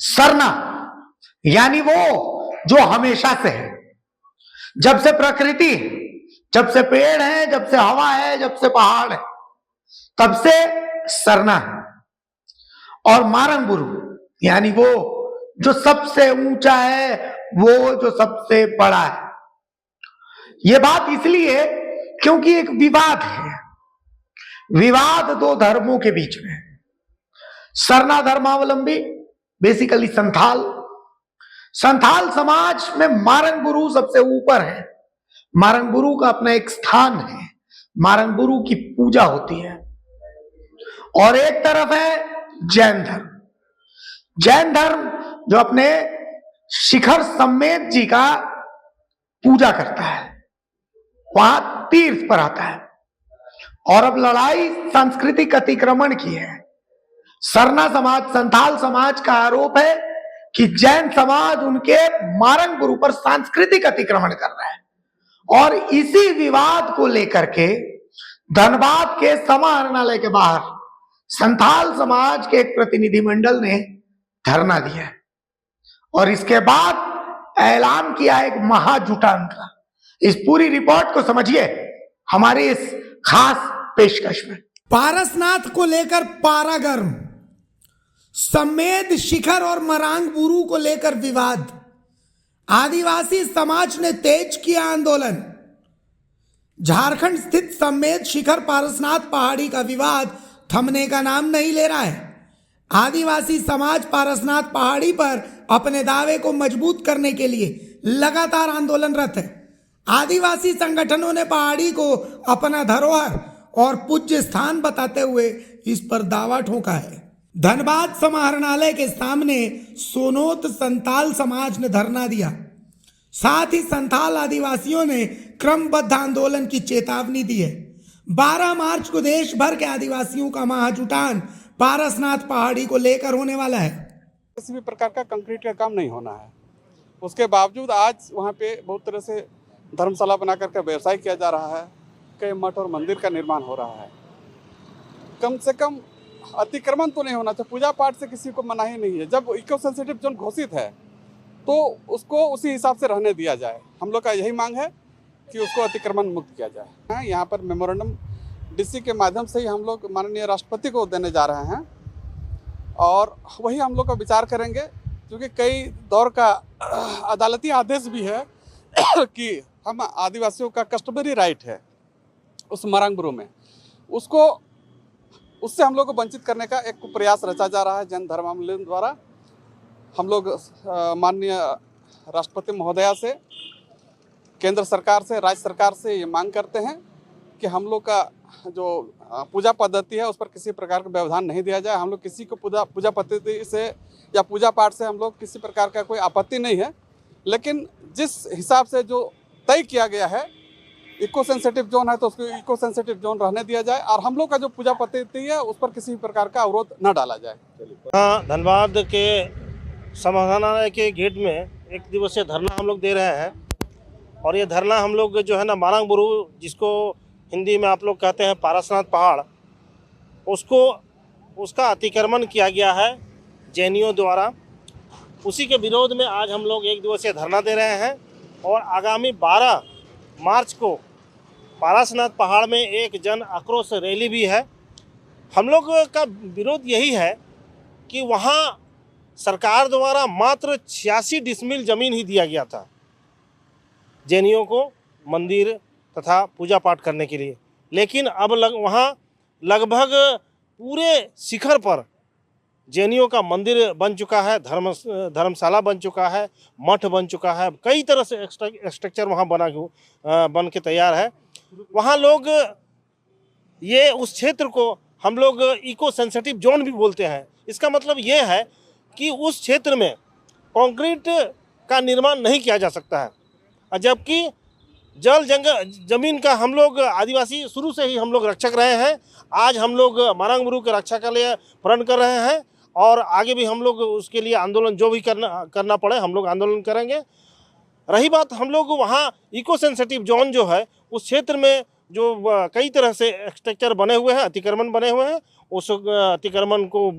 सरना यानी वो जो हमेशा से है, जब से प्रकृति है, जब से पेड़ है, जब से हवा है, जब से पहाड़ है, तब से सरना है। और मारंगबुरु यानी वो जो सबसे ऊंचा है, वो जो सबसे बड़ा है। ये बात इसलिए क्योंकि एक विवाद है, विवाद दो धर्मों के बीच में। सरना धर्मावलंबी बेसिकली संथाल समाज में मारंगबुरु सबसे ऊपर है। मारंगबुरु का अपना एक स्थान है, मारंगबुरु की पूजा होती है। और एक तरफ है जैन धर्म। जैन धर्म जो अपने शिखर सम्मेद जी का पूजा करता है, वहां तीर्थ पर आता है। और अब लड़ाई सांस्कृतिक अतिक्रमण की है। सरना समाज, संथाल समाज का आरोप है कि जैन समाज उनके मारंगबुरु पर सांस्कृतिक अतिक्रमण कर रहा है। और इसी विवाद को लेकर के धनबाद के समाहरणालय के बाहर संथाल समाज के एक प्रतिनिधिमंडल ने धरना दिया है। और इसके बाद ऐलान किया एक महाजुटान का। इस पूरी रिपोर्ट को समझिए हमारी इस खास पेशकश में। पारसनाथ को लेकर पारा गर्म, सम्मेद शिखर और मारंगबुरु को लेकर विवाद, आदिवासी समाज ने तेज किया आंदोलन। झारखंड स्थित सम्मेद शिखर पारसनाथ पहाड़ी का विवाद थमने का नाम नहीं ले रहा है। आदिवासी समाज पारसनाथ पहाड़ी पर अपने दावे को मजबूत करने के लिए लगातार आंदोलनरत है। आदिवासी संगठनों ने पहाड़ी को अपना धरोहर और पूज्य स्थान बताते हुए इस पर दावा ठोका है। धनबाद समाहरणालय के सामने सोनोत संथाल समाज ने धरना दिया। साथ ही संथाल आदिवासियों ने क्रमबद्ध आंदोलन की चेतावनी दी है। 12 मार्च को देश भर के आदिवासियों का महाजुटान पारसनाथ पहाड़ी को लेकर होने वाला है। किसी भी प्रकार का कंक्रीट का काम नहीं होना है। उसके बावजूद आज वहाँ पे बहुत तरह से धर्मशाला बना करके व्यवसाय किया जा रहा है। कई मठ और मंदिर का निर्माण हो रहा है। कम से कम अतिक्रमण तो नहीं होना चाहिए। पूजा पाठ से किसी को मनाही नहीं है। जब इको सेंसिटिव जोन घोषित है तो उसको उसी हिसाब से रहने दिया जाए। हम लोग का यही मांग है कि उसको अतिक्रमण मुक्त किया जाए। यहाँ पर मेमोरेंडम डीसी के माध्यम से ही हम लोग माननीय राष्ट्रपति को देने जा रहे हैं और वही हम लोग का विचार करेंगे, क्योंकि कई दौर का अदालती आदेश भी है कि हम आदिवासियों का कस्टमरी राइट है उस मारंगबुरु में, उससे हम लोग को वंचित करने का एक प्रयास रचा जा रहा है जैन धर्मावलंबी द्वारा। हम लोग माननीय राष्ट्रपति महोदया से, केंद्र सरकार से, राज्य सरकार से ये मांग करते हैं कि हम लोग का जो पूजा पद्धति है उस पर किसी प्रकार का व्यवधान नहीं दिया जाए। हम लोग किसी को पूजा पद्धति से या पूजा पाठ से हम लोग किसी प्रकार का कोई आपत्ति नहीं है, लेकिन जिस हिसाब से जो तय किया गया है इको सेंसिटिव जोन है तो उसको इको सेंसिटिव जोन रहने दिया जाए और हम लोग का जो पूजा पद्धति है उस पर किसी प्रकार का अवरोध न डाला जाए। हाँ, धनबाद के समाहरणालय के गेट में एक दिवसीय धरना हम लोग दे रहे हैं। और ये धरना हम लोग जो है ना मारंगबुरु, जिसको हिंदी में आप लोग कहते हैं पारसनाथ पहाड़, उसका अतिक्रमण किया गया है जैनियों द्वारा। उसी के विरोध में आज हम लोग एक दिवसीय धरना दे रहे हैं। और आगामी 12 मार्च को पारसनाथ पहाड़ में एक जन आक्रोश रैली भी है। हम लोग का विरोध यही है कि वहाँ सरकार द्वारा मात्र 86 डिसमिल ज़मीन ही दिया गया था जैनियों को मंदिर तथा पूजा पाठ करने के लिए, लेकिन अब वहाँ लगभग पूरे शिखर पर जैनियों का मंदिर बन चुका है, धर्मशाला बन चुका है, मठ बन चुका है, कई तरह से स्ट्रक्चर वहाँ बन के तैयार है। वहाँ लोग ये उस क्षेत्र को हम लोग इको सेंसिटिव जोन भी बोलते हैं। इसका मतलब ये है कि उस क्षेत्र में कंक्रीट का निर्माण नहीं किया जा सकता है, जबकि जमीन का हम लोग आदिवासी शुरू से ही हम लोग रक्षक रहे हैं। आज हम लोग मारंगबुरु के रक्षा के लिए प्रण कर रहे हैं और आगे भी हम लोग उसके लिए आंदोलन जो भी करना पड़े हम लोग आंदोलन करेंगे। रही बात हम लोग वहाँ इको सेंसिटिव जोन जो है उस क्षेत्र में जो कई तरह से स्ट्रक्चर बने हुए हैं, अतिक्रमण बने हुए हैं, उस अतिक्रमण को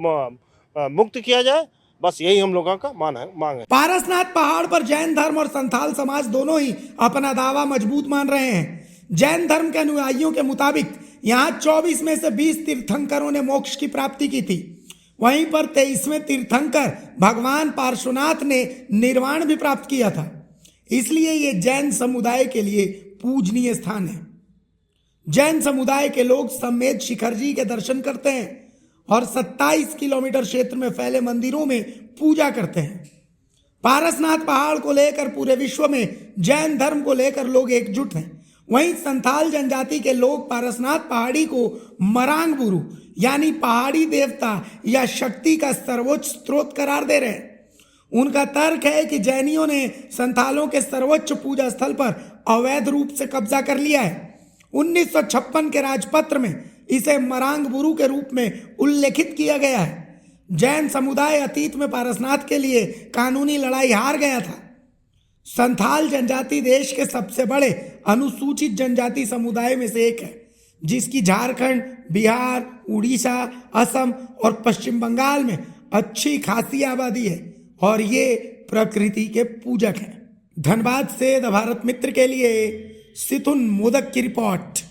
मुक्त किया जाए। बस यही हम लोगों का मांग है। पारसनाथ पहाड़ पर जैन धर्म और संथाल समाज दोनों ही अपना दावा मजबूत मान रहे हैं। जैन धर्म के अनुयायियों के मुताबिक यहाँ 24 में से 20 तीर्थंकरों ने मोक्ष की प्राप्ति की थी। वहीं पर 23वें तीर्थंकर भगवान पार्श्वनाथ ने निर्वाण भी प्राप्त किया था। इसलिए ये जैन समुदाय के लिए पूजनीय स्थान है। जैन समुदाय के लोग सम्मेद शिखर जी के दर्शन करते हैं और 27 किलोमीटर क्षेत्र में फैले मंदिरों में पूजा करते हैं। पारसनाथ पहाड़ को लेकर पूरे विश्व में जैन धर्म को लेकर लोग एकजुट हैं। वहीं संथाल जनजाति के लोग पारसनाथ पहाड़ी को मरांग बुरू यानी पहाड़ी देवता या शक्ति का सर्वोच्च स्रोत करार दे रहे हैं। उनका तर्क है कि जैनियों ने संथालों के सर्वोच्च पूजा स्थल पर अवैध रूप से कब्जा कर लिया है। 1956 के राजपत्र में इसे मरांग बुरू के रूप में उल्लेखित किया गया है। जैन समुदाय अतीत में पारसनाथ के लिए कानूनी लड़ाई हार गया था। संथाल जनजाति देश के सबसे बड़े अनुसूचित जनजाति समुदाय में से एक है, जिसकी झारखंड, बिहार, उड़ीसा, असम और पश्चिम बंगाल में अच्छी खासी आबादी है और ये प्रकृति के पूजक हैं। धनबाद से द भारत मित्र के लिए सितुन मोदक की रिपोर्ट।